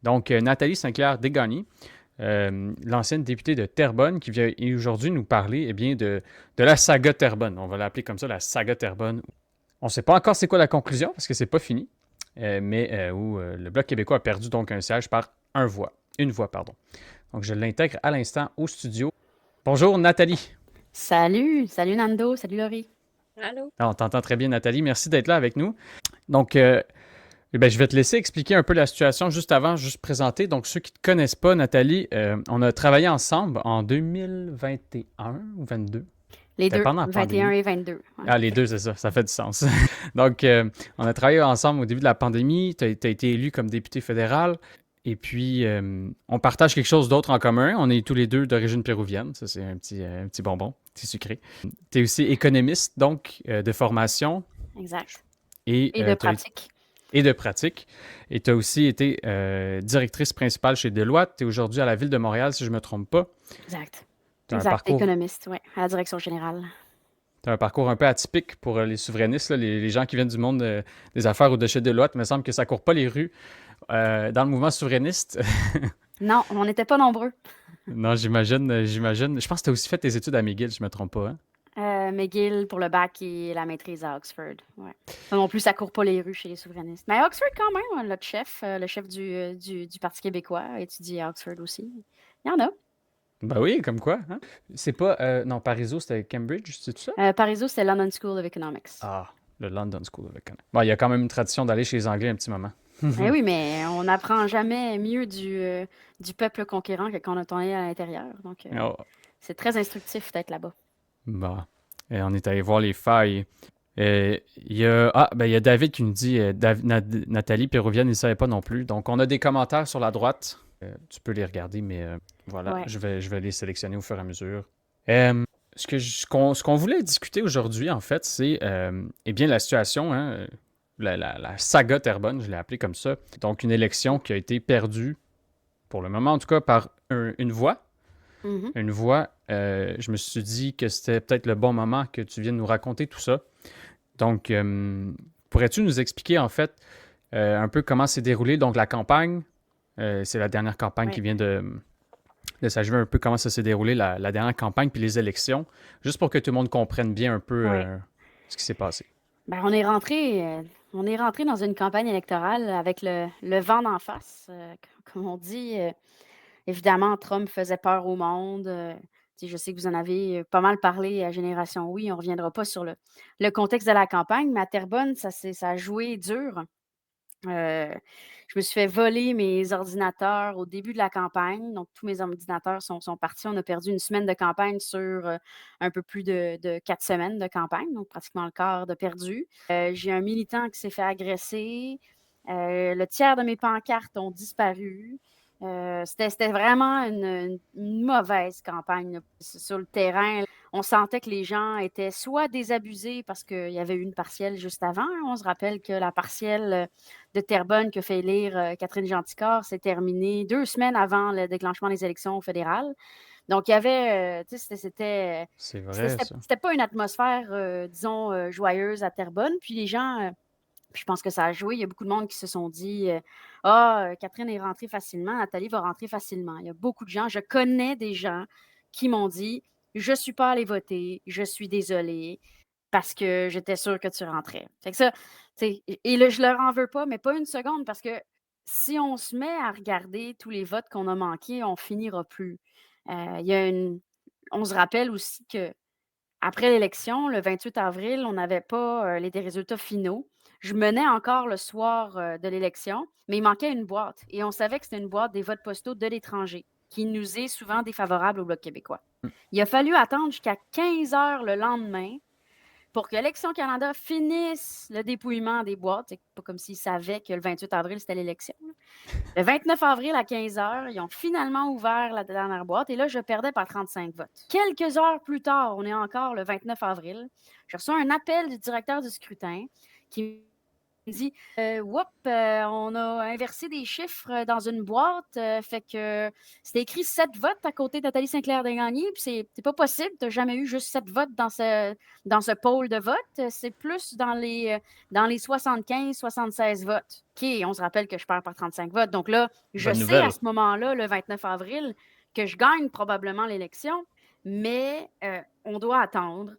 Donc, Nathalie Saint-Clair-Desgagnés, l'ancienne députée de Terrebonne, qui vient aujourd'hui nous parler de la saga Terrebonne. On va l'appeler comme ça, la saga Terrebonne. On ne sait pas encore c'est quoi la conclusion, parce que c'est pas fini, mais où le Bloc québécois a perdu donc un siège par une voix, pardon. Donc, je l'intègre à l'instant au studio. Bonjour, Nathalie. Salut Nando, salut Laurie. Allô? On t'entend très bien, Nathalie. Merci d'être là avec nous. Donc, je vais te laisser expliquer un peu la situation juste avant, juste présenter. Donc, ceux qui ne te connaissent pas, Nathalie, on a travaillé ensemble en 2021 ou 22. Les C'était deux, pendant la 21 pandémie. et 22. Ouais. Ah, les deux, c'est ça. Ça fait du sens. Donc, on a travaillé ensemble au début de la pandémie. Tu as été élu comme député fédéral. Et puis, on partage quelque chose d'autre en commun. On est tous les deux d'origine péruvienne. Ça, c'est un petit bonbon, petit sucré. Tu es aussi économiste, donc, de formation. Exact. Et, Et de pratique. et de pratique. Et tu as aussi été directrice principale chez Deloitte. Tu es aujourd'hui à la Ville de Montréal, si je ne me trompe pas. Exact. Tu as un Exact. parcours Économiste, oui, à la direction générale. T'as un parcours un peu atypique pour les souverainistes, là, les gens qui viennent du monde des affaires ou de chez Deloitte. Il me semble que ça court pas les rues dans le mouvement souverainiste. Non, on n'était pas nombreux. Non, j'imagine. Je pense que tu as aussi fait tes études à McGill, si je me trompe pas. Hein? McGill pour le bac et la maîtrise à Oxford. Ouais. Ça non plus, ça court pas les rues chez les souverainistes. Mais à Oxford, quand même, le chef du Parti québécois, étudie à Oxford aussi. Il y en a. Ben oui, comme quoi. Hein? C'est pas. Non, Pariso, c'était Cambridge, c'est tout ça? Pariso, c'est London School of Economics. Ah, le London School of Economics. Bon, il y a quand même une tradition d'aller chez les Anglais un petit moment. Eh oui, mais on n'apprend jamais mieux du peuple conquérant que quand on est à l'intérieur. Donc, Oh, c'est très instructif d'être là-bas. bon. Et on est allé voir les failles. Il y a David qui nous dit Nathalie Péruvienne, il ne savait pas non plus. Donc, on a des commentaires sur la droite. Tu peux les regarder, mais voilà, Ouais. je vais les sélectionner au fur et à mesure. Euh, ce qu'on voulait discuter aujourd'hui, en fait, c'est eh bien la situation, hein, la saga Terrebonne, je l'ai appelée comme ça. Donc, une élection qui a été perdue, pour le moment en tout cas, par une voix. Mhm. Une voix. Je me suis dit que c'était peut-être le bon moment que tu viennes nous raconter tout ça. Donc, pourrais-tu nous expliquer en fait un peu comment s'est déroulée donc la campagne? C'est la dernière campagne qui Ouais. vient de s'achever, un peu comment ça s'est déroulé la dernière campagne puis les élections, juste pour que tout le monde comprenne bien un peu Ouais. ce qui s'est passé. Ben, on est rentré dans une campagne électorale avec le vent d'en face, comme on dit. Évidemment, Trump faisait peur au monde. Tu sais, je sais que vous en avez pas mal parlé à Génération Oui. On ne reviendra pas sur le contexte de la campagne, mais à Terrebonne, ça a joué dur. Heu, je me suis fait voler mes ordinateurs au début de la campagne, donc tous mes ordinateurs sont partis. On a perdu une semaine de campagne sur, un peu plus de 4 semaines de campagne, donc pratiquement le quart de perdu. J'ai un militant qui s'est fait agresser. Le tiers de mes pancartes ont disparu. C'était vraiment une mauvaise campagne, là. Sur le terrain, on sentait que les gens étaient soit désabusés parce qu'il y avait eu une partielle juste avant, hein. On se rappelle que la partielle, de Terrebonne que fait élire Catherine Genticor s'est terminée 2 semaines avant le déclenchement des élections fédérales. Donc il y avait, tu sais, C'est vrai, ça. c'était pas une atmosphère, disons, joyeuse à Terrebonne. Puis les gens, puis je pense que ça a joué. Il y a beaucoup de monde qui se sont dit, «Ah, Catherine est rentrée facilement, Nathalie va rentrer facilement». Il y a beaucoup de gens, je connais des gens qui m'ont dit: «Je suis pas allée voter, je suis désolée». Parce que j'étais sûre que tu rentrais. Fait que ça, tu sais, et là, je leur en veux pas, mais pas une seconde, parce que si on se met à regarder tous les votes qu'on a manqués, on finira plus. Il y a une On se rappelle aussi qu'après l'élection, le 28 avril, on n'avait pas, les des résultats finaux. Je menais encore le soir, de l'élection, mais il manquait une boîte et on savait que c'était une boîte des votes postaux de l'étranger, qui nous est souvent défavorable au Bloc québécois. Il a fallu attendre jusqu'à 15 heures le lendemain pour que Élections Canada finisse le dépouillement des boîtes. C'est pas comme s'ils savaient que le 28 avril, c'était l'élection, là. Le 29 avril à 15 heures, ils ont finalement ouvert la dernière boîte et là, je perdais par 35 votes. Quelques heures plus tard, on est encore le 29 avril, je reçois un appel du directeur du scrutin qui Il me dit Whoop, on a inversé des chiffres dans une boîte, fait que c'était écrit 7 votes à côté de Nathalie Sinclair-Desgagnés, puis c'est pas possible, t'as jamais eu juste 7 votes dans ce pôle de vote, c'est plus dans les 75-76 votes. OK, on se rappelle que je perds par 35 votes. Donc là, je Bonne sais à nouvelle. ce moment-là, le 29 avril, que je gagne probablement l'élection, mais on doit attendre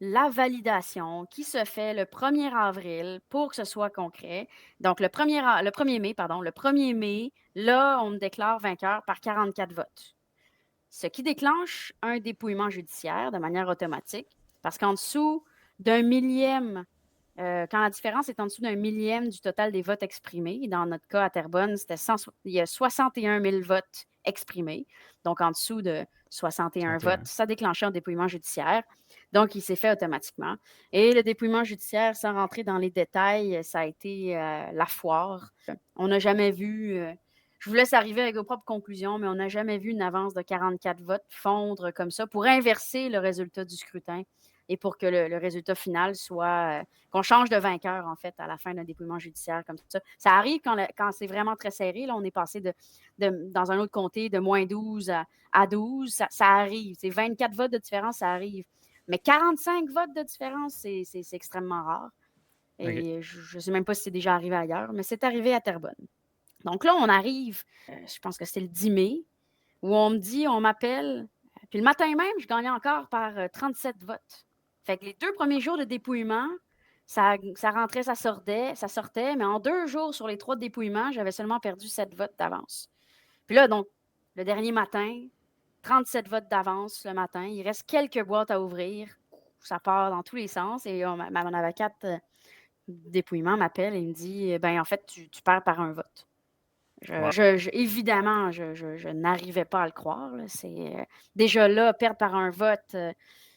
la validation qui se fait le 1er avril pour que ce soit concret. Donc, le 1er mai, pardon, le 1er mai, là, on me déclare vainqueur par 44 votes. Ce qui déclenche un dépouillement judiciaire de manière automatique, parce qu'en dessous d'un millième, quand la différence est en dessous d'un millième du total des votes exprimés, dans notre cas à Terrebonne, il y a 61 000 votes exprimés. Donc, en dessous de 61 votes, 61. ça déclenchait un dépouillement judiciaire. Donc, il s'est fait automatiquement. Et le dépouillement judiciaire, sans rentrer dans les détails, ça a été la foire. On n'a jamais vu, je vous laisse arriver avec vos propres conclusions, mais on n'a jamais vu une avance de 44 votes fondre comme ça pour inverser le résultat du scrutin et pour que le résultat final soit, qu'on change de vainqueur, en fait, à la fin d'un dépouillement judiciaire comme ça. Ça arrive quand c'est vraiment très serré. Là, on est passé dans un autre comté de moins 12 à 12. Ça arrive. C'est 24 votes de différence, ça arrive. Mais 45 votes de différence, c'est extrêmement rare. OK. Et je ne sais même pas si c'est déjà arrivé ailleurs, mais c'est arrivé à Terrebonne. Donc là, on arrive, je pense que c'est le 10 mai, où on m'appelle. Puis le matin même, je gagnais encore par 37 votes. Fait que les 2 premiers jours de dépouillement, ça rentrait, ça sortait, mais en 2 jours sur les 3 de dépouillement, j'avais seulement perdu 7 votes d'avance. Puis là, donc, le dernier matin, 37 votes d'avance le matin. Il reste quelques boîtes à ouvrir. Ça part dans tous les sens. Et mon avocate dépouillement m'appelle et me dit ben en fait, tu perds par un vote. Wow. Évidemment, je n'arrivais pas à le croire. Là. Déjà là, perdre par un vote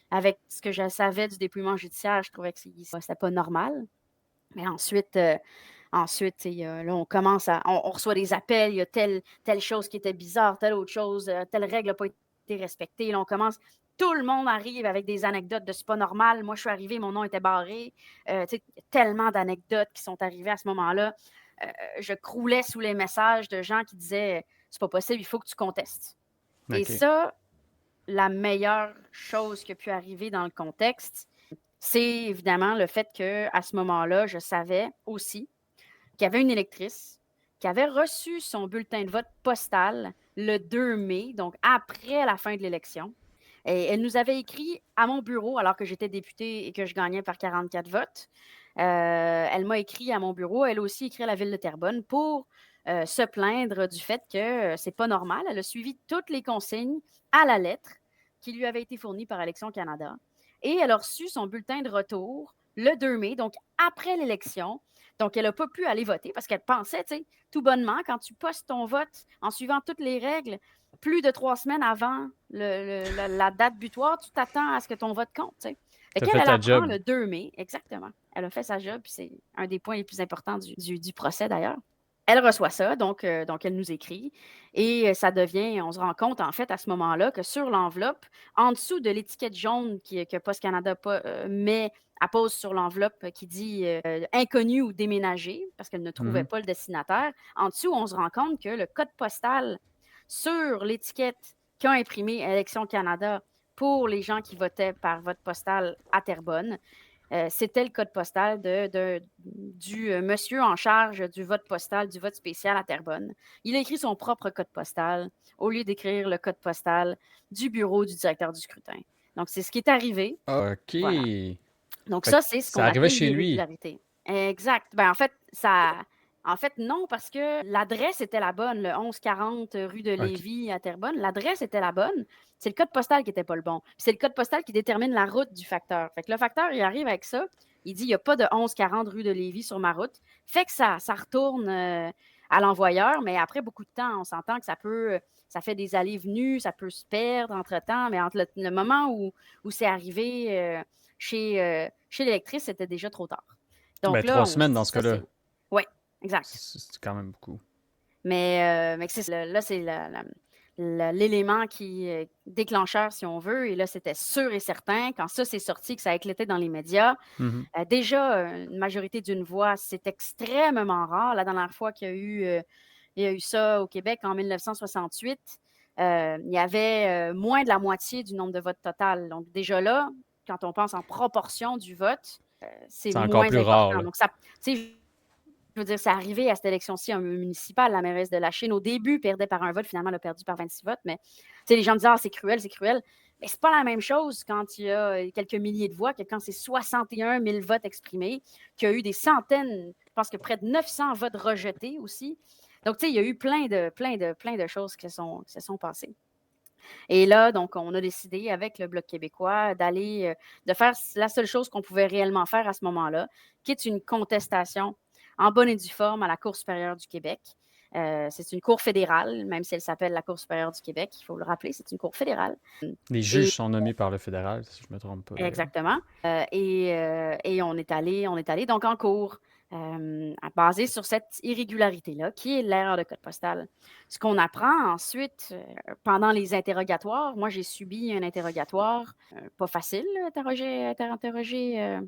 avec ce que je savais du dépouillement judiciaire, je trouvais que c'était pas normal. Mais ensuite, là, on commence on reçoit des appels, il y a telle chose qui était bizarre, telle autre chose, telle règle n'a pas été respectée. Là, on commence, tout le monde arrive avec des anecdotes de c'est pas normal. Moi, je suis arrivée, mon nom était barré. Tellement d'anecdotes qui sont arrivées à ce moment-là. Je croulais sous les messages de gens qui disaient c'est pas possible, il faut que tu contestes. Et OK. ça, la meilleure chose qui a pu arriver dans le contexte, c'est évidemment le fait qu'à ce moment-là, je savais aussi qu'il y avait une électrice qui avait reçu son bulletin de vote postal le 2 mai, donc après la fin de l'élection. Et elle nous avait écrit à mon bureau, alors que j'étais députée et que je gagnais par 44 votes. Elle m'a écrit à mon bureau, elle a aussi écrit à la ville de Terrebonne pour se plaindre du fait que c'est pas normal. Elle a suivi toutes les consignes à la lettre qui lui avaient été fournies par Élections Canada. Et elle a reçu son bulletin de retour le 2 mai, donc après l'élection. Donc, elle n'a pas pu aller voter parce qu'elle pensait, tu sais, tout bonnement, quand tu postes ton vote en suivant toutes les règles, plus de 3 semaines avant la date butoir, tu t'attends à ce que ton vote compte, tu sais. Fait T'as qu'elle, fait elle ta apprend job. le 2 mai, exactement. Elle a fait sa job, puis c'est un des points les plus importants du procès d'ailleurs. Elle reçoit ça, donc elle nous écrit. Et ça devient, on se rend compte en fait à ce moment-là que sur l'enveloppe, en dessous de l'étiquette jaune que Post Canada met, appose sur l'enveloppe qui dit inconnu ou déménagé, parce qu'elle ne trouvait Mhm. pas le destinataire, en dessous, on se rend compte que le code postal sur l'étiquette qu'a imprimé Élections Canada pour les gens qui votaient par vote postal à Terrebonne, c'était le code postal du monsieur en charge du vote postal, du vote spécial à Terrebonne. Il a écrit son propre code postal au lieu d'écrire le code postal du bureau du directeur du scrutin. Donc, c'est ce qui est arrivé. OK. Voilà. Donc, Fait que ça, c'est ce ça qu'on arrivait appelle chez lui. l'irrégularité. Exact. Ben, en fait, non, parce que l'adresse était la bonne, le 1140 rue de OK. Lévis à Terrebonne. L'adresse était la bonne. C'est le code postal qui n'était pas le bon. Puis c'est le code postal qui détermine la route du facteur. Fait que le facteur, il arrive avec ça. Il dit, il n'y a pas de 1140 rue de Lévis sur ma route. Fait que ça retourne à l'envoyeur, mais après beaucoup de temps, on s'entend que ça fait des allées-venues, ça peut se perdre entre-temps, mais entre le moment où c'est arrivé chez l'électrice, c'était déjà trop tard. Ben, Donc là, 3 semaines dans ce ça, cas-là. c'est. Oui, exact. C'est quand même beaucoup. Mais c'est là, c'est l'élément qui déclencheur, si on veut. Et là, c'était sûr et certain. Quand ça s'est sorti, que ça a éclaté dans les médias, Mhm. déjà, une majorité d'une voix, c'est extrêmement rare. La dernière fois il y a eu ça au Québec en 1968, il y avait moins de la moitié du nombre de votes total. Donc, déjà là, quand on pense en proportion du vote, c'est C'est encore moins plus rare, important. là. Donc, ça, tu sais, je veux dire, c'est arrivé à cette élection-ci, un municipal, la mairesse de la Chine, au début, perdait par un vote, finalement, elle a perdu par 26 votes. Mais les gens disaient, ah, c'est cruel, c'est cruel. Mais c'est pas la même chose quand il y a quelques milliers de voix que quand c'est 61 000 votes exprimés, qu'il y a eu des centaines, je pense que près de 900 votes rejetés aussi. Donc, tu sais, il y a eu plein de choses qui se sont passées. Et là, donc, on a décidé avec le Bloc québécois de faire la seule chose qu'on pouvait réellement faire à ce moment-là, qui est une contestation en bonne et due forme à la Cour supérieure du Québec. C'est une cour fédérale, même si elle s'appelle la Cour supérieure du Québec, il faut le rappeler, c'est une cour fédérale. Les Et juges sont nommés par le fédéral, si je ne me trompe pas, d'ailleurs. exactement. Et on est allé donc en cours, basé sur cette irrégularité-là, qui est l'erreur de code postal. Ce qu'on apprend ensuite, pendant les interrogatoires, moi j'ai subi un interrogatoire, pas facile, là, être interrogé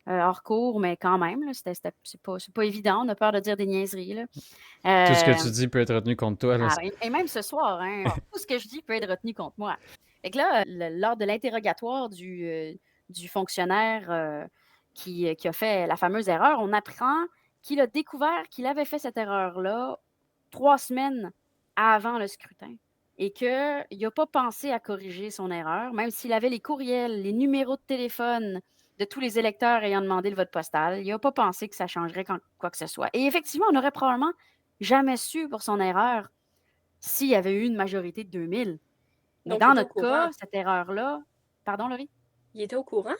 hors cours, mais quand même, là, c'est pas évident, on a peur de dire des niaiseries, là. Tout ce que tu Euh, dis peut être retenu contre toi, là. et même ce soir, hein, tout ce que je dis peut être retenu contre moi. Fait que là, lors de l'interrogatoire du fonctionnaire qui a fait la fameuse erreur, on apprend qu'il a découvert qu'il avait fait cette erreur-là 3 semaines avant le scrutin et qu'il n'a pas pensé à corriger son erreur, même s'il avait les courriels, les numéros de téléphone de tous les électeurs ayant demandé le vote postal. Il n'a pas pensé que ça changerait quoi que ce soit. Et effectivement, on n'aurait probablement jamais su pour son erreur s'il y avait eu une majorité de 2000. Mais Donc, il dans était au notre courant. cas, cette erreur-là, pardon, Laurie? Il était au courant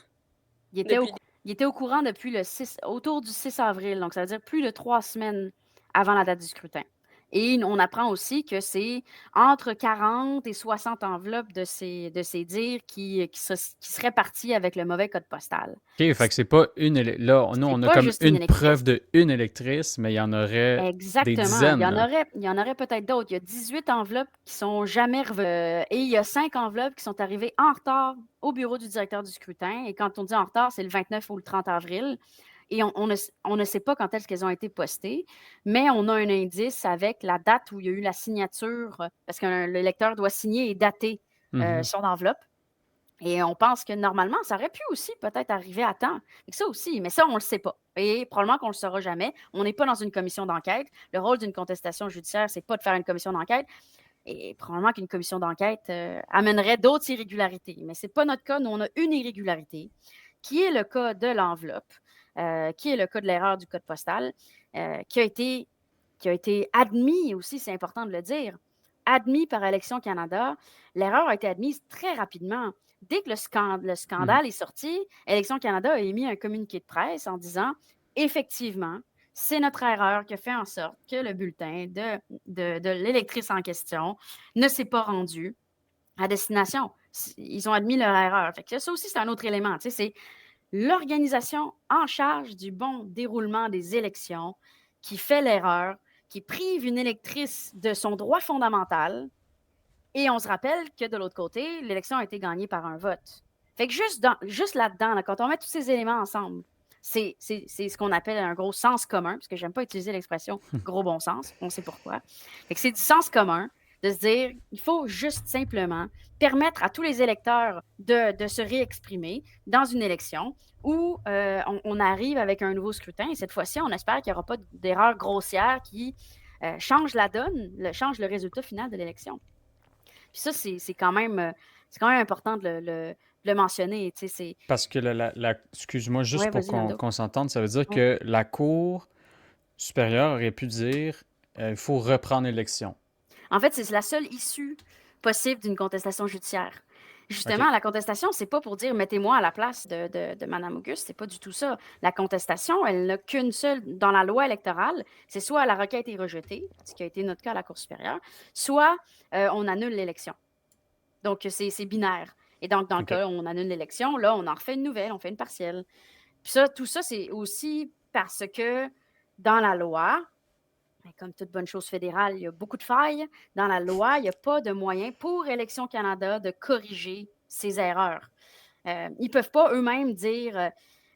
Il était au, depuis. il était au courant depuis autour du 6 avril, donc ça veut dire plus de 3 semaines avant la date du scrutin. Et on apprend aussi que c'est entre 40 et 60 enveloppes de ces dires qui seraient partis avec le mauvais code postal. OK, fait que c'est pas une là, nous, C'est on a pas comme juste une une électrice. preuve de une électrice, mais il y en aurait des Exactement. dizaines, là. Il y en aurait peut-être d'autres. Il y a 18 enveloppes qui sont jamais revenues. Et il y a 5 enveloppes qui sont arrivées en retard au bureau du directeur du scrutin. Et quand on dit en retard, c'est le 29 ou le 30 avril. Et on ne sait pas quand est-ce qu'elles ont été postées, mais on a un indice avec la date où il y a eu la signature, parce que le lecteur doit signer et dater Mhm. son enveloppe. Et on pense que normalement, ça aurait pu aussi peut-être arriver à temps. Et ça aussi, mais ça, on ne le sait pas. Et probablement qu'on ne le saura jamais. On n'est pas dans une commission d'enquête. Le rôle d'une contestation judiciaire, c'est pas de faire une commission d'enquête. Et probablement qu'une commission d'enquête amènerait d'autres irrégularités. Mais ce n'est pas notre cas. Nous, on a une irrégularité, qui est le cas de l'enveloppe, qui est le cas de l'erreur du code postal, qui a été admis aussi, c'est important de le dire, admis par Élections Canada. L'erreur a été admise très rapidement. Dès que le Mhm. scandale est sorti, Élections Canada a émis un communiqué de presse en disant effectivement, c'est notre erreur qui a fait en sorte que le bulletin de l'électrice en question ne s'est pas rendu à destination. Ils ont admis leur erreur. Fait que ça aussi, c'est un autre élément. C'est l'organisation en charge du bon déroulement des élections qui fait l'erreur, qui prive une électrice de son droit fondamental. Et on se rappelle que de l'autre côté, l'élection a été gagnée par un vote. Fait que juste là-dedans, là, quand on met tous ces éléments ensemble, c'est ce qu'on appelle un gros sens commun, parce que j'aime pas utiliser l'expression gros bon sens, on sait pourquoi. Fait que c'est du sens commun de se dire, il faut juste simplement permettre à tous les électeurs de se réexprimer dans une élection où on arrive avec un nouveau scrutin. Et cette fois-ci, on espère qu'il n'y aura pas d'erreur grossière qui change la donne, change le résultat final de l'élection. Puis ça, c'est quand même important de le mentionner. Parce que excuse-moi, juste Ouais, pour vas-y, Nando. qu'on s'entende, ça veut dire Ouais. que la Cour supérieure aurait pu dire il faut reprendre l'élection. En fait, c'est la seule issue possible d'une contestation judiciaire. OK. Justement, la contestation, c'est pas pour dire mettez-moi à la place de Mme Auguste, c'est pas du tout ça. La contestation, elle n'a qu'une seule dans la loi électorale, c'est soit la requête est rejetée, ce qui a été notre cas à la Cour supérieure, soit on annule l'élection. Donc, c'est binaire. Et donc, dans le OK. cas où on annule l'élection, là, on en refait une nouvelle, on fait une partielle. Puis ça, tout ça, c'est aussi parce que dans la loi, Ben, comme toute bonne chose fédérale, il y a beaucoup de failles dans la loi. Il n'y a pas de moyen pour Élections Canada de corriger ces erreurs. Ils peuvent pas eux-mêmes dire,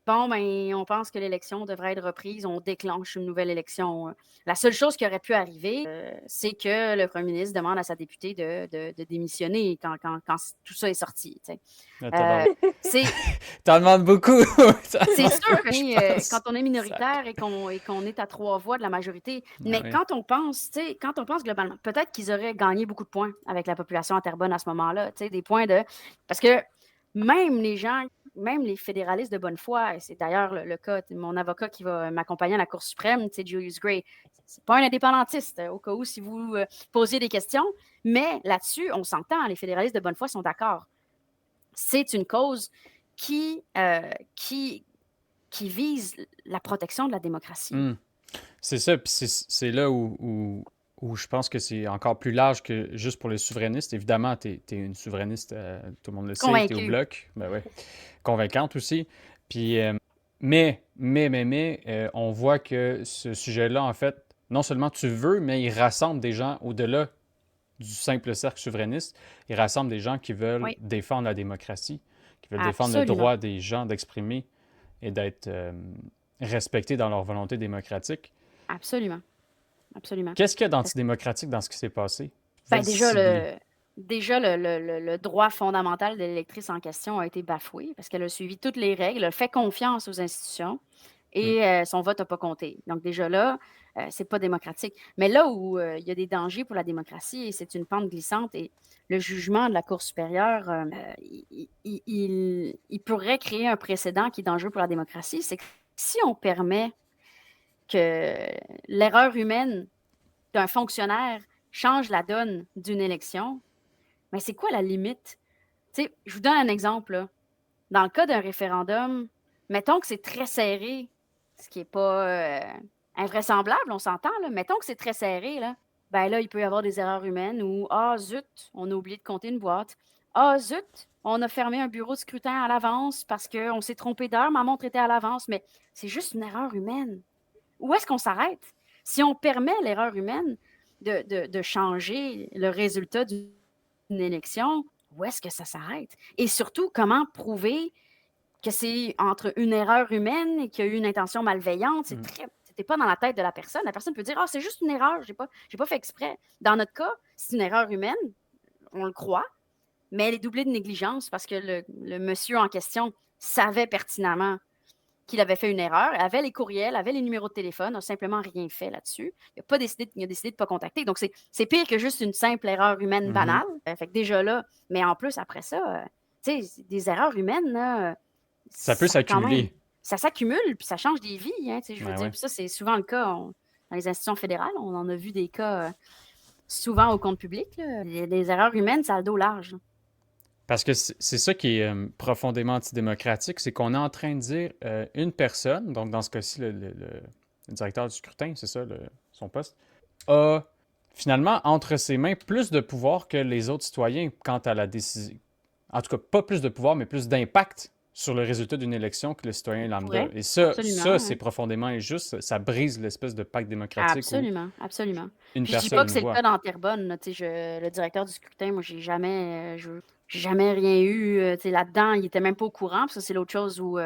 «Bon, ben, on pense que l'élection devrait être reprise, on déclenche une nouvelle élection». La seule chose qui aurait pu arriver, c'est que le premier ministre demande à sa députée de démissionner quand tout ça est sorti, tu sais. Ah, Heu, tabarouette. c'est T'en demandes beaucoup! T'en c'est demandes sûr beaucoup, je quand pense. on est Sac. minoritaire et qu'on est à 3 voix de la majorité, Ah mais oui. quand on pense globalement, peut-être qu'ils auraient gagné beaucoup de points avec la population à Terrebonne à ce moment-là, tu sais, des points de parce que même les gens, même les fédéralistes de bonne foi, et c'est d'ailleurs le cas de mon avocat qui va m'accompagner à la Cour suprême, tu sais, Julius Gray, c'est pas un indépendantiste, au cas où si vous, posiez des questions, mais là-dessus, on s'entend, les fédéralistes de bonne foi sont d'accord. C'est une cause qui, qui vise la protection de la démocratie. Mmh. C'est ça, puis c'est là où je pense que c'est encore plus large que juste pour les souverainistes. Évidemment, t'es une souverainiste, tout le monde le sait, t'es au Convaincue. bloc, ben ouais, convaincante aussi. Puis, on voit que ce sujet-là, en fait, non seulement tu veux, mais il rassemble des gens au-delà du simple cercle souverainiste. Il rassemble des gens qui veulent Oui, défendre la démocratie, qui veulent défendre le absolument, droit des gens d'exprimer et d'être respectés dans leur volonté démocratique. absolument, absolument. Qu'est-ce qu'il y a d'antidémocratique dans ce qui s'est passé? Ben, Vous-elle cibler. déjà le droit fondamental de l'électrice en question a été bafoué parce qu'elle a suivi toutes les règles, elle a fait confiance aux institutions Hmm. et son vote n'a pas compté. Donc déjà là, c'est pas démocratique. Mais là où, il y a des dangers pour la démocratie et c'est une pente glissante et le jugement de la Cour supérieure, il pourrait créer un précédent qui est dangereux pour la démocratie. C'est que si on permet que l'erreur humaine d'un fonctionnaire change la donne d'une élection, mais c'est quoi la limite? Tu sais, je vous donne un exemple, là. Dans le cas d'un référendum, mettons que c'est très serré, ce qui est pas, invraisemblable, on s'entend, là. Mettons que c'est très serré, là, ben là, il peut y avoir des erreurs humaines ou «Ah zut, on a oublié de compter une boîte. Ah zut, on a fermé un bureau de scrutin à l'avance parce qu'on s'est trompé d'heure, ma montre était à l'avance», mais c'est juste une erreur humaine. Où est-ce qu'on s'arrête? Si on permet l'erreur humaine de changer le résultat d'une élection, où est-ce que ça s'arrête? Et surtout, comment prouver que c'est entre une erreur humaine et qu'il y a eu une intention malveillante? C'est Hmm. très. C'était pas dans la tête de la personne. La personne peut dire: Ah, c'est juste une erreur, j'ai pas fait exprès. Dans notre cas, c'est une erreur humaine, on le croit, mais elle est doublée de négligence parce que le monsieur en question savait pertinemment qu'il avait fait une erreur, avait les courriels, avait les numéros de téléphone, n'a simplement rien fait là-dessus. Il a décidé de ne pas contacter. Donc, c'est pire que juste une simple erreur humaine Mhm. banale. Fait que déjà là, mais en plus, après ça, tu sais, des erreurs humaines, là, Ça peut ça quand même, s'accumuler. ça s'accumule, puis ça change des vies, hein, tu sais, je veux Ben dire. ouais. Puis ça, c'est souvent le cas dans les institutions fédérales. On en a vu des cas souvent au compte public. Là. Des erreurs humaines, ça a le dos large. Parce que c'est ça qui est profondément antidémocratique, c'est qu'on est en train de dire une personne, donc dans ce cas-ci, le directeur du scrutin, c'est ça, son poste, a finalement entre ses mains plus de pouvoir que les autres citoyens quant à la décision. En tout cas, pas plus de pouvoir, mais plus d'impact sur le résultat d'une élection que le citoyen On lambda. pourrait, Et absolument. ça c'est Hein. profondément injuste. Ça brise l'espèce de pacte démocratique où Absolument, absolument. une Puis je dis pas personne, que une c'est le cas voix. dans Terrebonne, là, tu sais, le directeur du scrutin, moi, j'ai jamais rien eu, tu sais, là-dedans, il était même pas au courant, puis ça, c'est l'autre chose où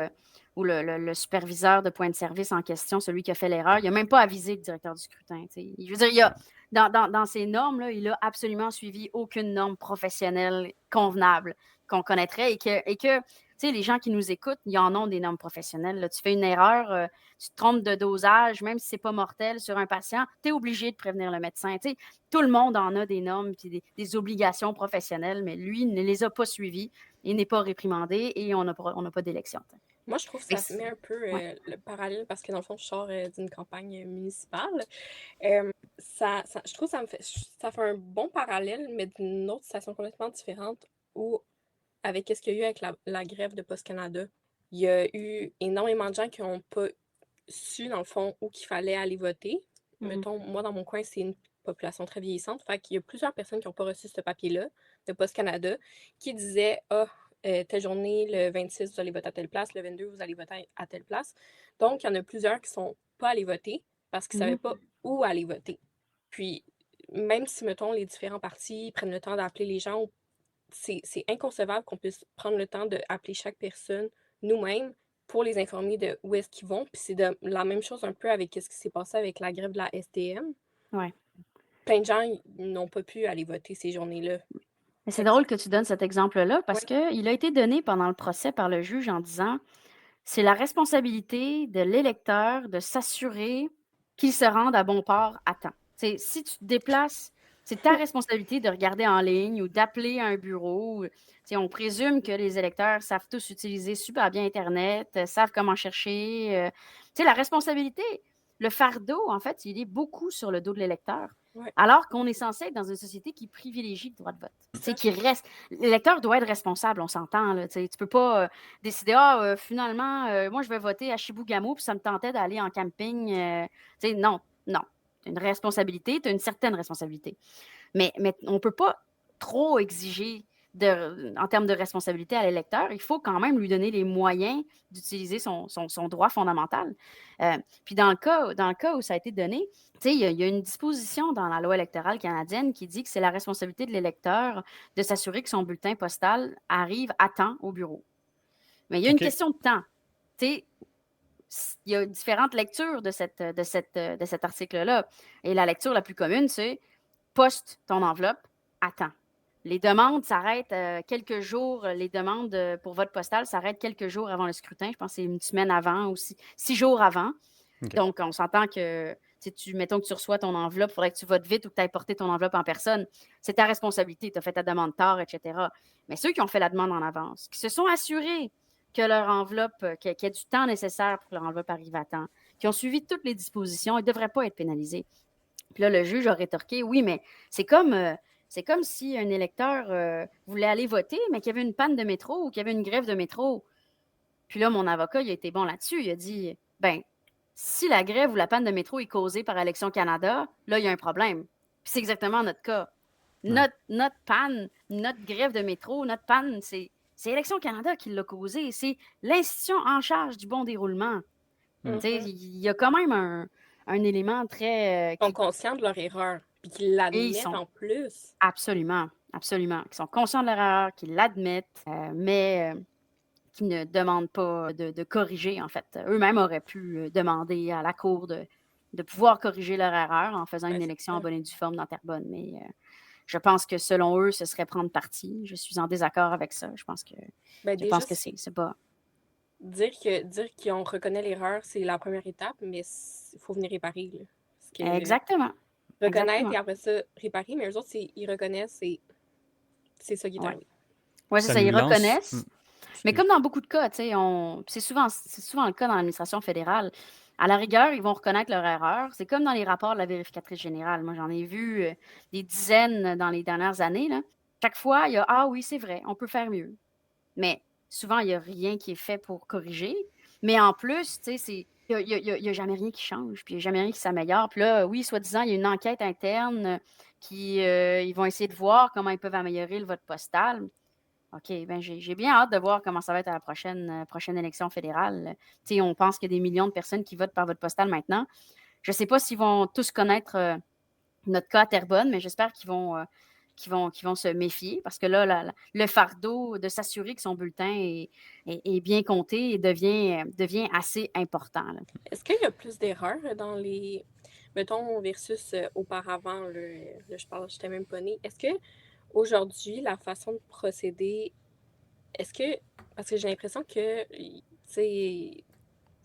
le superviseur de point de service en question, celui qui a fait l'erreur, il a même pas avisé le directeur du scrutin, tu sais. Je veux dire, dans ces normes-là, il a absolument suivi aucune norme professionnelle convenable qu'on connaîtrait et que, tu sais, les gens qui nous écoutent, ils en ont des normes professionnelles, là. Tu fais une erreur, tu te trompes de dosage, même si c'est pas mortel sur un patient, tu es obligé de prévenir le médecin. Tu sais, tout le monde en a des normes et des obligations professionnelles, mais lui ne les a pas suivies, il n'est pas réprimandé et on n'a pas d'élection. Moi, je trouve que Mais ça se met un peu ouais. le parallèle parce que dans le fond, je sors d'une campagne municipale. Je trouve que ça fait un bon parallèle, mais d'une autre situation complètement différente où, avec ce qu'il y a eu avec la grève de Post Canada, il y a eu énormément de gens qui n'ont pas su, dans le fond, où qu'il fallait aller voter. Mettons, moi, dans mon coin, c'est une population très vieillissante. Fait qu'il y a plusieurs personnes qui n'ont pas reçu ce papier-là de Post Canada qui disaient Ah, telle journée, le 26, vous allez voter à telle place, le 22, vous allez voter à telle place. Donc, il y en a plusieurs qui ne sont pas allés voter parce qu'ils ne savaient pas où aller voter. Puis, même si, mettons, les différents partis prennent le temps d'appeler les gens, c'est inconcevable qu'on puisse prendre le temps d'appeler chaque personne nous-mêmes pour les informer de où est-ce qu'ils vont. Puis c'est la même chose un peu avec ce qui s'est passé avec la grève de la STM. Ouais. Plein de gens n'ont pas pu aller voter ces journées-là. Mais c'est drôle que tu donnes cet exemple-là parce Ouais. qu'il a été donné pendant le procès par le juge en disant c'est la responsabilité de l'électeur de s'assurer qu'il se rende à bon port à temps. Si tu te déplaces, c'est ta responsabilité de regarder en ligne ou d'appeler un bureau. On présume que les électeurs savent tous utiliser super bien Internet, savent comment chercher. La responsabilité, le fardeau, en fait, il est beaucoup sur le dos de l'électeur. Ouais. Alors qu'on est censé être dans une société qui privilégie le droit de vote. Qui reste. L'électeur doit être responsable, on s'entend. Tu ne peux pas décider, finalement, moi, je vais voter à Chibougamau, puis ça me tentait d'aller en camping. Non, non. Tu as une responsabilité, tu as une certaine responsabilité. Mais on ne peut pas trop exiger en termes de responsabilité à l'électeur. Il faut quand même lui donner les moyens d'utiliser son droit fondamental. Puis dans le cas où ça a été donné, il y a une disposition dans la loi électorale canadienne qui dit que c'est la responsabilité de l'électeur de s'assurer que son bulletin postal arrive à temps au bureau. Mais il y a une question de temps. Il y a différentes lectures de cet article-là. Et la lecture la plus commune, c'est poste ton enveloppe à temps. Les demandes s'arrêtent quelques jours. Les demandes pour vote postal s'arrêtent quelques jours avant le scrutin. Je pense que c'est une semaine avant ou 6 jours avant. OK. Donc, on s'entend que, mettons que tu reçois ton enveloppe, il faudrait que tu votes vite ou que tu ailles porter ton enveloppe en personne. C'est ta responsabilité. Tu as fait ta demande tard, etc. Mais ceux qui ont fait la demande en avance, qui se sont assurés que leur enveloppe, qu'il y ait du temps nécessaire pour que leur enveloppe arrive à temps, qui ont suivi toutes les dispositions, ils ne devraient pas être pénalisés. Puis là, le juge a rétorqué, oui, mais c'est comme si un électeur voulait aller voter, mais qu'il y avait une panne de métro ou qu'il y avait une grève de métro. Puis là, mon avocat, il a été bon là-dessus. Il a dit, si la grève ou la panne de métro est causée par Élections Canada, là, il y a un problème. Puis c'est exactement notre cas. Notre panne, notre grève de métro, notre panne, c'est Élections Canada qui l'a causée. C'est l'institution en charge du bon déroulement. Il y a quand même un élément très... Ils sont conscients de leur erreur, puis qu'ils l'admettent en plus. Absolument, absolument. Qui sont conscients de leur erreur, qui l'admettent, mais qui ne demandent pas de corriger, en fait. Eux-mêmes auraient pu demander à la Cour de pouvoir corriger leur erreur en faisant une élection en bonne et due forme dans Terrebonne. Mais je pense que selon eux, ce serait prendre parti. Je suis en désaccord avec ça. Je pense que, c'est pas... Dire qu'on reconnaît l'erreur, c'est la première étape, mais il faut venir réparer. Là. Parce que Exactement. Reconnaître et après ça, réparer, mais eux autres, ils reconnaissent, c'est ça qui est arrivé. Oui, c'est ça, ils reconnaissent. Mais comme dans beaucoup de cas, c'est souvent le cas dans l'administration fédérale. À la rigueur, ils vont reconnaître leur erreur. C'est comme dans les rapports de la vérificatrice générale. Moi, j'en ai vu des dizaines dans les dernières années. Là. Chaque fois, il y a « Ah oui, c'est vrai, on peut faire mieux. » Mais souvent, il n'y a rien qui est fait pour corriger. Mais en plus, il n'y a jamais rien qui change, puis il n'y a jamais rien qui s'améliore. Puis là, oui, soi-disant, il y a une enquête interne qui ils vont essayer de voir comment ils peuvent améliorer le vote postal. OK, j'ai bien hâte de voir comment ça va être à la prochaine élection fédérale. On pense qu'il y a des millions de personnes qui votent par vote postal maintenant. Je ne sais pas s'ils vont tous connaître notre cas à Terrebonne, mais j'espère qu'ils vont se méfier parce que là, le fardeau de s'assurer que son bulletin est bien compté devient assez important. Là. Est-ce qu'il y a plus d'erreurs dans les... Mettons, versus auparavant, là, je t'ai même pas née. Est-ce que aujourd'hui, la façon de procéder, est-ce que... Parce que j'ai l'impression que,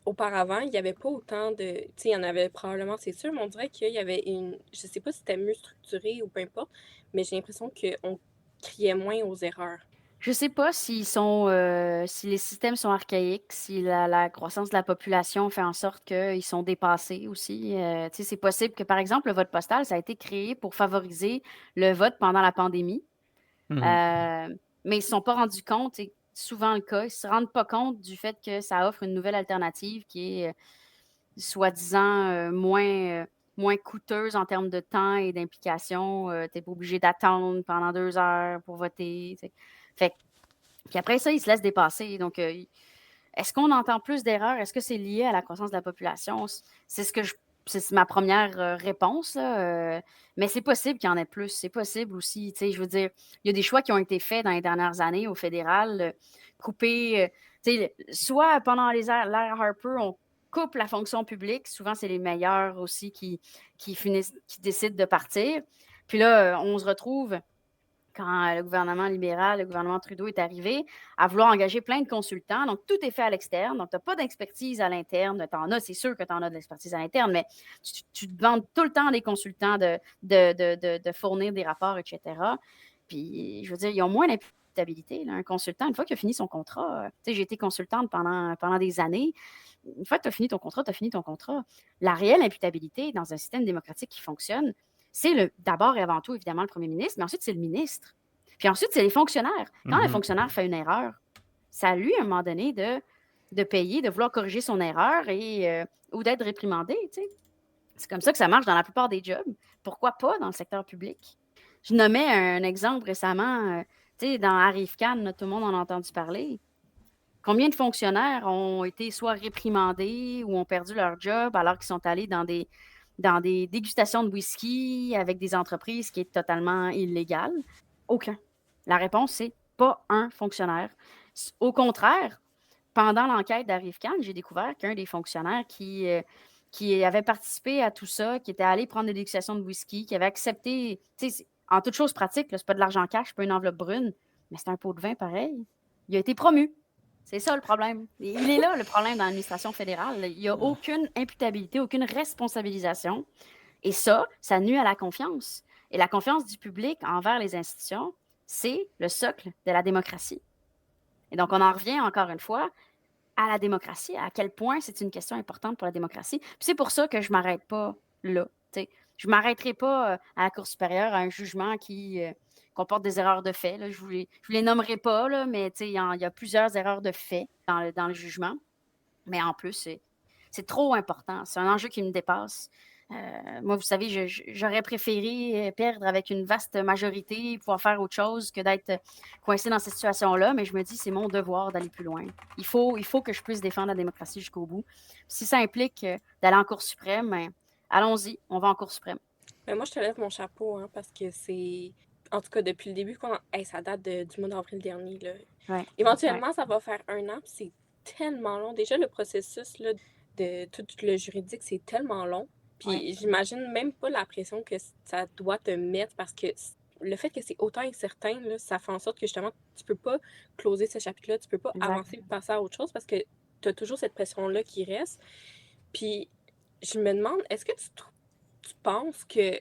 auparavant, il n'y avait pas autant de... il y en avait probablement, c'est sûr, mais on dirait qu'il y avait une... Je sais pas si c'était mieux structuré ou peu importe, mais j'ai l'impression qu'on criait moins aux erreurs. Je ne sais pas si les systèmes sont archaïques, si la croissance de la population fait en sorte qu'ils sont dépassés aussi. C'est possible que, par exemple, le vote postal, ça a été créé pour favoriser le vote pendant la pandémie. Mais ils ne se sont pas rendus compte, c'est souvent le cas, ils ne se rendent pas compte du fait que ça offre une nouvelle alternative qui est soi-disant moins coûteuse en termes de temps et d'implication. Tu n'es pas obligé d'attendre pendant 2 heures pour voter. Fait puis après ça, ils se laissent dépasser. Donc, est-ce qu'on entend plus d'erreurs? Est-ce que c'est lié à la croissance de la population? C'est ce que c'est ma première réponse, là, mais c'est possible qu'il y en ait plus. C'est possible aussi. Je veux dire, il y a des choix qui ont été faits dans les dernières années au fédéral, couper, soit pendant l'ère Harper, on coupe la fonction publique. Souvent, c'est les meilleurs aussi qui décident de partir. Puis là, on se retrouve quand le gouvernement libéral, le gouvernement Trudeau est arrivé, à vouloir engager plein de consultants. Donc, tout est fait à l'externe. Donc, tu n'as pas d'expertise à l'interne. C'est sûr que tu en as de l'expertise à l'interne, mais tu demandes tout le temps des consultants de fournir des rapports, etc. Puis, je veux dire, ils ont moins d'imputabilité. Un consultant, une fois qu'il a fini son contrat, j'ai été consultante pendant des années. Une fois que tu as fini ton contrat, tu as fini ton contrat. La réelle imputabilité dans un système démocratique qui fonctionne, c'est d'abord et avant tout, évidemment, le premier ministre, mais ensuite, c'est le ministre. Puis ensuite, c'est les fonctionnaires. Quand un fonctionnaire fait une erreur, c'est à lui, à un moment donné, de payer, de vouloir corriger son erreur ou d'être réprimandé. C'est comme ça que ça marche dans la plupart des jobs. Pourquoi pas dans le secteur public? Je nommais un exemple récemment, dans Arrive-Can, tout le monde en a entendu parler. Combien de fonctionnaires ont été soit réprimandés ou ont perdu leur job alors qu'ils sont allés dans des dégustations de whisky avec des entreprises qui est totalement illégales? Aucun. La réponse, c'est pas un fonctionnaire. Au contraire, pendant l'enquête d'Arrive-Can, j'ai découvert qu'un des fonctionnaires qui avait participé à tout ça, qui était allé prendre des dégustations de whisky, qui avait accepté, en toute chose pratique, c'est pas de l'argent cash, pas une enveloppe brune, mais c'est un pot de vin pareil. Il a été promu. C'est ça le problème. Il est là le problème dans l'administration fédérale. Il n'y a aucune imputabilité, aucune responsabilisation. Et ça nuit à la confiance. Et la confiance du public envers les institutions, c'est le socle de la démocratie. Et donc, on en revient encore une fois à la démocratie, à quel point c'est une question importante pour la démocratie. Puis c'est pour ça que je ne m'arrête pas là. Je ne m'arrêterai pas à la Cour supérieure à un jugement qui comporte des erreurs de fait. Là. Je ne les nommerai pas, là, mais il y a plusieurs erreurs de fait dans le jugement. Mais en plus, c'est trop important. C'est un enjeu qui me dépasse. Moi, vous savez, j'aurais préféré perdre avec une vaste majorité, pouvoir faire autre chose que d'être coincé dans cette situation-là, mais je me dis, c'est mon devoir d'aller plus loin. Il faut que je puisse défendre la démocratie jusqu'au bout. Si ça implique d'aller en Cour suprême, ben, allons-y, on va en Cour suprême. Ben, moi, je te lève mon chapeau, hein, parce que c'est... En tout cas, depuis le début, ça date du mois d'avril dernier. Là. Ouais. Éventuellement, ça va faire 1 an, puis c'est tellement long. Déjà, le processus là, de tout le juridique, c'est tellement long. Puis j'imagine même pas la pression que ça doit te mettre parce que le fait que c'est autant incertain, là, ça fait en sorte que justement, tu peux pas closer ce chapitre-là, tu peux pas avancer et passer à autre chose parce que tu as toujours cette pression-là qui reste. Puis je me demande, est-ce que tu penses que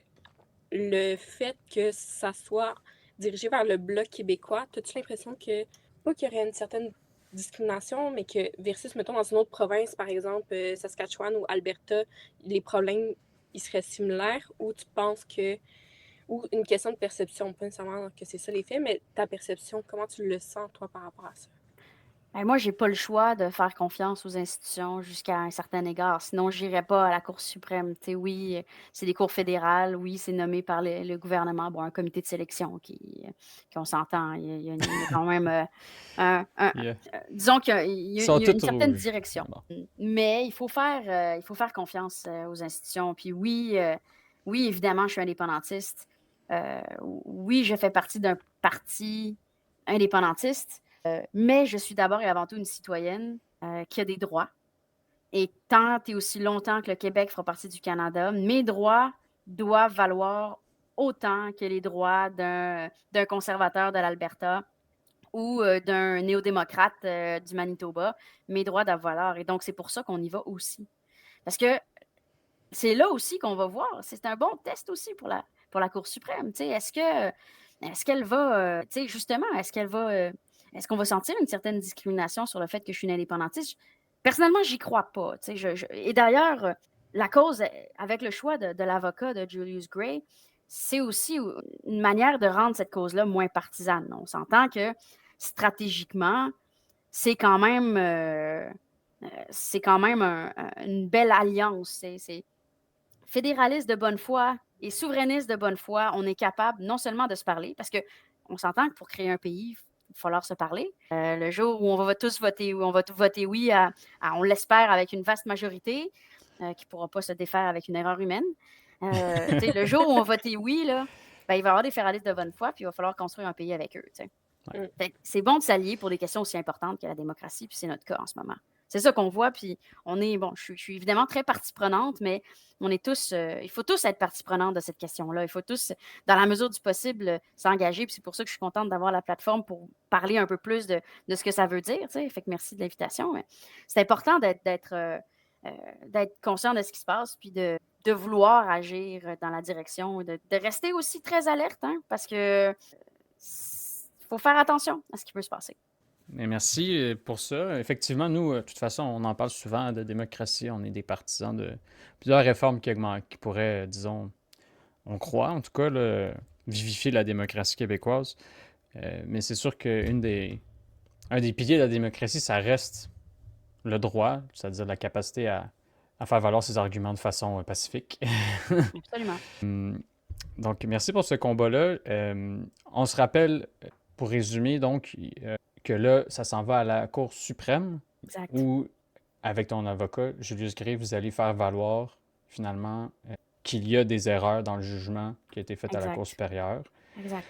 le fait que ça soit dirigé vers le Bloc québécois, as-tu l'impression que, pas qu'il y aurait une certaine discrimination, mais que versus, mettons, dans une autre province, par exemple, Saskatchewan ou Alberta, les problèmes, ils seraient similaires, ou tu penses que, ou une question de perception, pas nécessairement que c'est ça les faits, mais ta perception, comment tu le sens, toi, par rapport à ça? Moi, j'ai pas le choix de faire confiance aux institutions jusqu'à un certain égard. Sinon, je n'irais pas à la Cour suprême. Oui, c'est des cours fédérales. Oui, c'est nommé par le gouvernement. Bon, un comité de sélection on s'entend. Il y a quand même disons qu'il y a une certaine direction. Mais il faut faire confiance aux institutions. Puis oui, évidemment, je suis indépendantiste. Oui, je fais partie d'un parti indépendantiste. Mais je suis d'abord et avant tout une citoyenne qui a des droits. Et tant et aussi longtemps que le Québec fera partie du Canada, mes droits doivent valoir autant que les droits d'un conservateur de l'Alberta ou d'un néo-démocrate du Manitoba. Mes droits doivent valoir. Et donc, c'est pour ça qu'on y va aussi. Parce que c'est là aussi qu'on va voir. C'est un bon test aussi pour la Cour suprême. Est-ce qu'elle va, justement, est-ce qu'on va sentir une certaine discrimination sur le fait que je suis une indépendantiste? Personnellement, j'y crois pas. Et d'ailleurs, la cause, avec le choix de l'avocat de Julius Gray, c'est aussi une manière de rendre cette cause-là moins partisane. On s'entend que stratégiquement, c'est quand même une belle alliance. C'est fédéraliste de bonne foi et souverainiste de bonne foi. On est capable non seulement de se parler, parce qu'on s'entend que pour créer un pays, il va falloir se parler. Le jour où on va tous voter, où on va voter oui, on l'espère avec une vaste majorité, qui ne pourra pas se défaire avec une erreur humaine. Le jour où on va voter oui, là, ben, il va y avoir des fédéralistes de bonne foi, puis il va falloir construire un pays avec eux. C'est bon de s'allier pour des questions aussi importantes que la démocratie, puis c'est notre cas en ce moment. C'est ça qu'on voit, puis on est, bon, je suis évidemment très partie prenante, mais on est tous, il faut tous être partie prenante de cette question-là. Il faut tous, dans la mesure du possible, s'engager, puis c'est pour ça que je suis contente d'avoir la plateforme pour parler un peu plus de ce que ça veut dire. Fait que merci de l'invitation. C'est important d'être conscient de ce qui se passe, puis de vouloir agir dans la direction, de rester aussi très alerte, parce que faut faire attention à ce qui peut se passer. Mais merci pour ça. Effectivement, nous, de toute façon, on en parle souvent de démocratie. On est des partisans de plusieurs réformes qui pourraient, disons, on croit en tout cas, là, vivifier la démocratie québécoise. Mais c'est sûr qu'un des piliers de la démocratie, ça reste le droit, c'est-à-dire la capacité à faire valoir ses arguments de façon pacifique. Absolument. Donc, merci pour ce combat-là. On se rappelle, pour résumer, donc, que là, ça s'en va à la Cour suprême, Exact. où, avec ton avocat, Julius Gray, vous allez faire valoir, finalement, qu'il y a des erreurs dans le jugement qui a été fait à la Cour supérieure. Exact.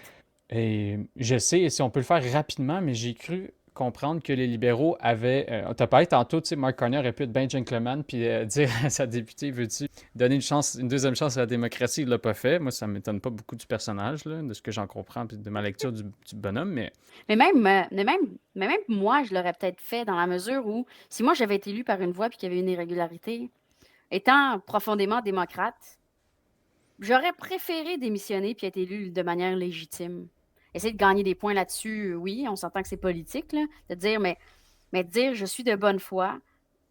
Et je sais, et si on peut le faire rapidement, mais j'ai cru comprendre que les libéraux avaient... tu as parlé tantôt, tu sais, Mark Carney aurait pu être bien gentleman puis dire à sa députée, veux-tu donner une deuxième chance à la démocratie? Il l'a pas fait. Moi, ça ne m'étonne pas beaucoup du personnage, là, de ce que j'en comprends, puis de ma lecture du bonhomme, mais... Mais même moi, je l'aurais peut-être fait dans la mesure où, si moi j'avais été élu par une voix puis qu'il y avait une irrégularité, étant profondément démocrate, j'aurais préféré démissionner puis être élu de manière légitime. Essayer de gagner des points là-dessus, oui, on s'entend que c'est politique, là, de dire, mais de dire, je suis de bonne foi,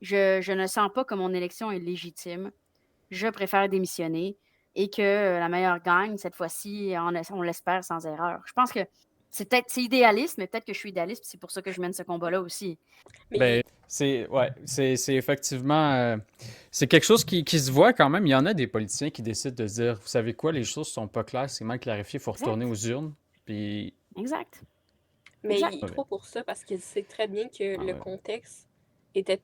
je ne sens pas que mon élection est légitime, je préfère démissionner et que la meilleure gagne, cette fois-ci, on l'espère sans erreur. Je pense que c'est idéaliste, mais peut-être que je suis idéaliste, puis c'est pour ça que je mène ce combat-là aussi. Ben, c'est effectivement c'est quelque chose qui se voit quand même. Il y en a des politiciens qui décident de se dire, vous savez quoi, les choses sont pas claires, c'est mal clarifié, il faut retourner aux urnes. Puis... Exact. Mais Exact. il est trop pour ça parce qu'il sait très bien que le contexte était...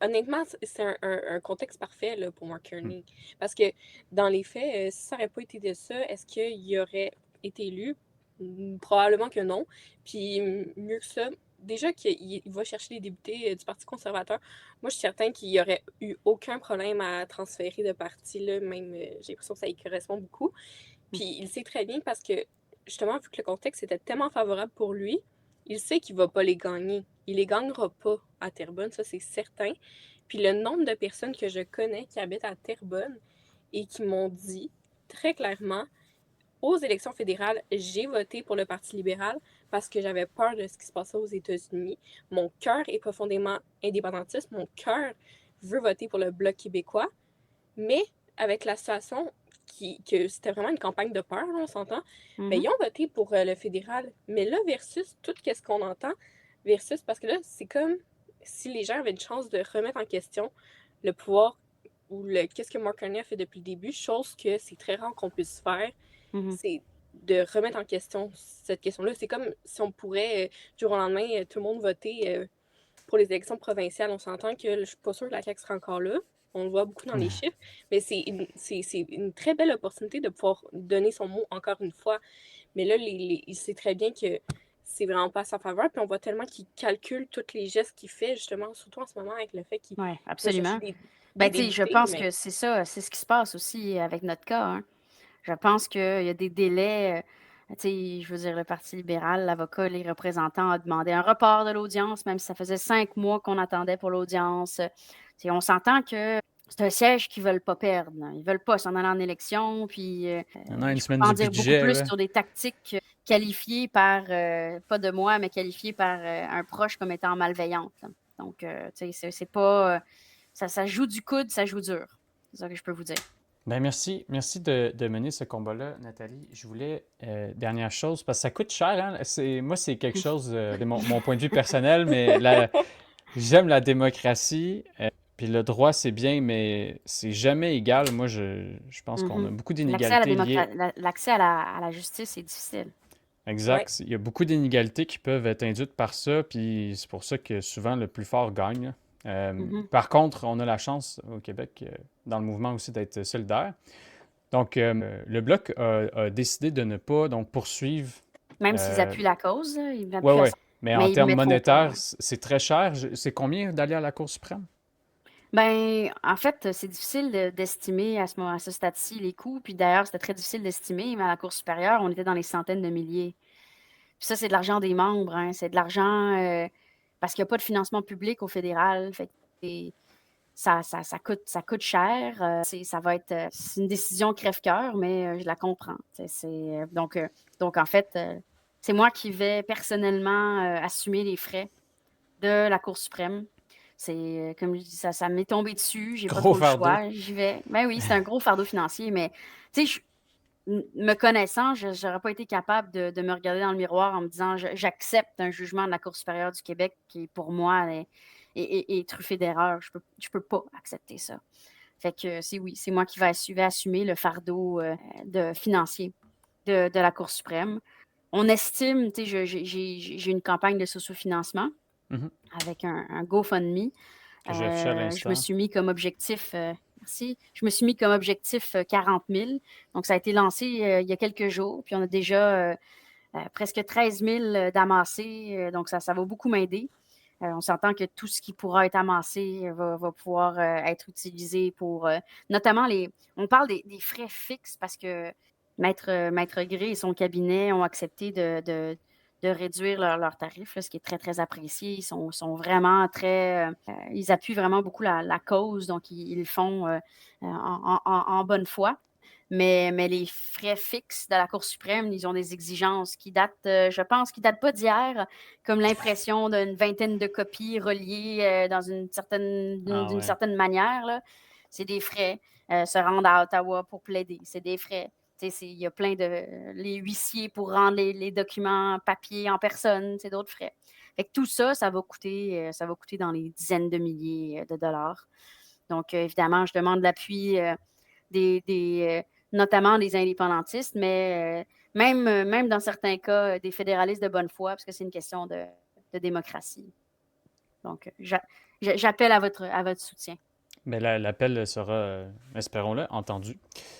Honnêtement, c'est un contexte parfait là, pour Mark Carney. Parce que dans les faits, si ça n'aurait pas été de ça, est-ce qu'il aurait été élu? Probablement que non. Puis mieux que ça, déjà qu'il va chercher les députés du Parti conservateur, moi je suis certain qu'il n'y aurait eu aucun problème à transférer de parti, là, même j'ai l'impression que ça y correspond beaucoup. Puis il sait très bien parce que, justement, vu que le contexte était tellement favorable pour lui, il sait qu'il ne va pas les gagner. Il les gagnera pas à Terrebonne, ça c'est certain. Puis le nombre de personnes que je connais qui habitent à Terrebonne et qui m'ont dit très clairement, aux élections fédérales, j'ai voté pour le Parti libéral parce que j'avais peur de ce qui se passait aux États-Unis. Mon cœur est profondément indépendantiste. Mon cœur veut voter pour le Bloc québécois. Mais avec la situation que c'était vraiment une campagne de peur, là, on s'entend, mais ils ont voté pour le fédéral. Mais là, versus tout ce qu'on entend, versus parce que là, c'est comme si les gens avaient une chance de remettre en question le pouvoir ou qu'est-ce que Mark Carney a fait depuis le début, chose que c'est très rare qu'on puisse faire. C'est de remettre en question cette question-là. C'est comme si on pourrait, du jour au lendemain, tout le monde voter pour les élections provinciales. On s'entend que je suis pas sûre que la CAQ sera encore là. On le voit beaucoup dans les chiffres. Mais c'est une très belle opportunité de pouvoir donner son mot encore une fois. Mais là, il sait très bien que c'est vraiment pas à sa faveur. Puis on voit tellement qu'il calcule tous les gestes qu'il fait, justement, surtout en ce moment avec le fait qu'il Oui, absolument. députés, je pense que c'est ça, c'est ce qui se passe aussi avec notre cas. Hein. Je pense qu'il y a des délais. Je veux dire, le Parti libéral, l'avocat, les représentants ont demandé un report de l'audience, même si ça faisait 5 mois qu'on attendait pour l'audience. On s'entend que c'est un siège qu'ils ne veulent pas perdre. Là. Ils ne veulent pas s'en aller en élection. Puis, on a une semaine je peux en du dire budget, beaucoup plus là. sur des tactiques qualifiées par, pas de moi, mais qualifiées par un proche comme étant malveillantes. Là. Donc, c'est pas... ça joue du coude, ça joue dur. C'est ça que je peux vous dire. Ben merci de mener ce combat-là, Nathalie. Je voulais, dernière chose, parce que ça coûte cher, hein? Moi, c'est quelque chose de mon point de vue personnel, mais j'aime la démocratie, puis le droit, c'est bien, mais c'est jamais égal. Moi, je pense qu'on a beaucoup d'inégalités liées. L'accès à la justice est difficile. Exact. Ouais. Il y a beaucoup d'inégalités qui peuvent être induites par ça, puis c'est pour ça que souvent le plus fort gagne. Par contre, on a la chance au Québec, dans le mouvement aussi, d'être solidaire. Donc, le Bloc a décidé de ne pas donc, poursuivre. Même s'ils appuient la cause, là, ils Ouais, appuient ouais. Mais en mais ils ne termes mettront pas. monétaires, c'est très cher. C'est combien d'aller à la Cour suprême? Ben, en fait, c'est difficile d'estimer à ce stade-ci les coûts. Puis d'ailleurs, c'était très difficile d'estimer, mais à la Cour supérieure, on était dans les centaines de milliers. Puis ça, c'est de l'argent des membres, hein. C'est de l'argent parce qu'il n'y a pas de financement public au fédéral. Fait que ça coûte cher. Ça va être c'est une décision crève-cœur, mais je la comprends. Donc, en fait, c'est moi qui vais personnellement assumer les frais de la Cour suprême. C'est comme je dis, ça m'est tombé dessus, j'ai pas Gros trop le fardeau. choix, j'y vais. Ben oui, c'est un gros fardeau financier, mais tu sais, me connaissant, je n'aurais pas été capable de me regarder dans le miroir en me disant j'accepte un jugement de la Cour supérieure du Québec qui, pour moi, est truffé d'erreurs. Je peux pas accepter ça. Fait que c'est moi qui vais assumer le fardeau financier de la Cour suprême. On estime, tu sais, j'ai une campagne de sociofinancement Mhm. avec un GoFundMe. Que j'ai affiché à Je me l'instant. suis mis comme objectif, merci, je me suis mis comme objectif 40 000. Donc, ça a été lancé il y a quelques jours. Puis, on a déjà presque 13 000 d'amassés. Donc, ça va beaucoup m'aider. On s'entend que tout ce qui pourra être amassé va pouvoir être utilisé pour, notamment on parle des frais fixes parce que Maître Gray et son cabinet ont accepté de réduire leurs tarifs, là, ce qui est très, très apprécié. Ils sont vraiment très, ils appuient vraiment beaucoup la cause, donc ils le font en bonne foi. Mais les frais fixes de la Cour suprême, ils ont des exigences qui datent, je pense, qui datent pas d'hier, comme l'impression d'une vingtaine de copies reliées dans d'une certaine manière, là. C'est des frais. Se rendre à Ottawa pour plaider, c'est des frais. Il y a plein de... Les huissiers pour rendre les documents papier en personne, c'est d'autres frais. Fait que tout ça, ça va coûter dans les dizaines de milliers de dollars. Donc, évidemment, je demande l'appui notamment des indépendantistes, mais même dans certains cas, des fédéralistes de bonne foi, parce que c'est une question de démocratie. Donc, j'appelle à votre soutien. Mais l'appel sera, espérons-le, entendu.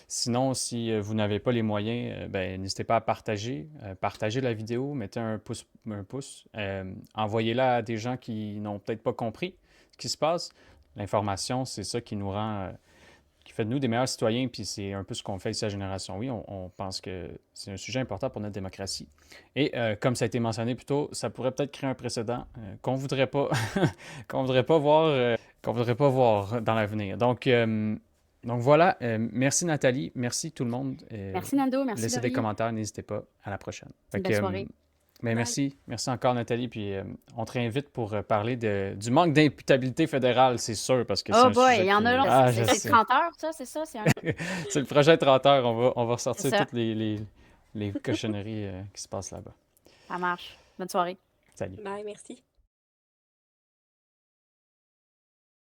Sinon, si vous n'avez pas les moyens, n'hésitez pas à partager. Partagez la vidéo, mettez un pouce. Envoyez-la à des gens qui n'ont peut-être pas compris ce qui se passe. L'information, c'est ça qui nous rend, qui fait de nous des meilleurs citoyens, puis c'est un peu ce qu'on fait ici à Génération Oui. On pense que c'est un sujet important pour notre démocratie. Et comme ça a été mentionné plus tôt, ça pourrait peut-être créer un précédent qu'on voudrait pas, qu'on voudrait pas voir dans l'avenir. Donc voilà, merci Nathalie, merci tout le monde. Merci Nando, merci Laissez des Laurie. commentaires, n'hésitez pas. À la prochaine. Une belle soirée. Mais merci encore Nathalie, puis on te réinvite pour parler du manque d'imputabilité fédérale, c'est sûr, parce que c'est un sujet il y en a là. C'est 30 heures, ça, c'est ça? C'est le projet 30 heures, on va ressortir toutes les cochonneries qui se passent là-bas. Ça marche. Bonne soirée. Salut. Bye, merci.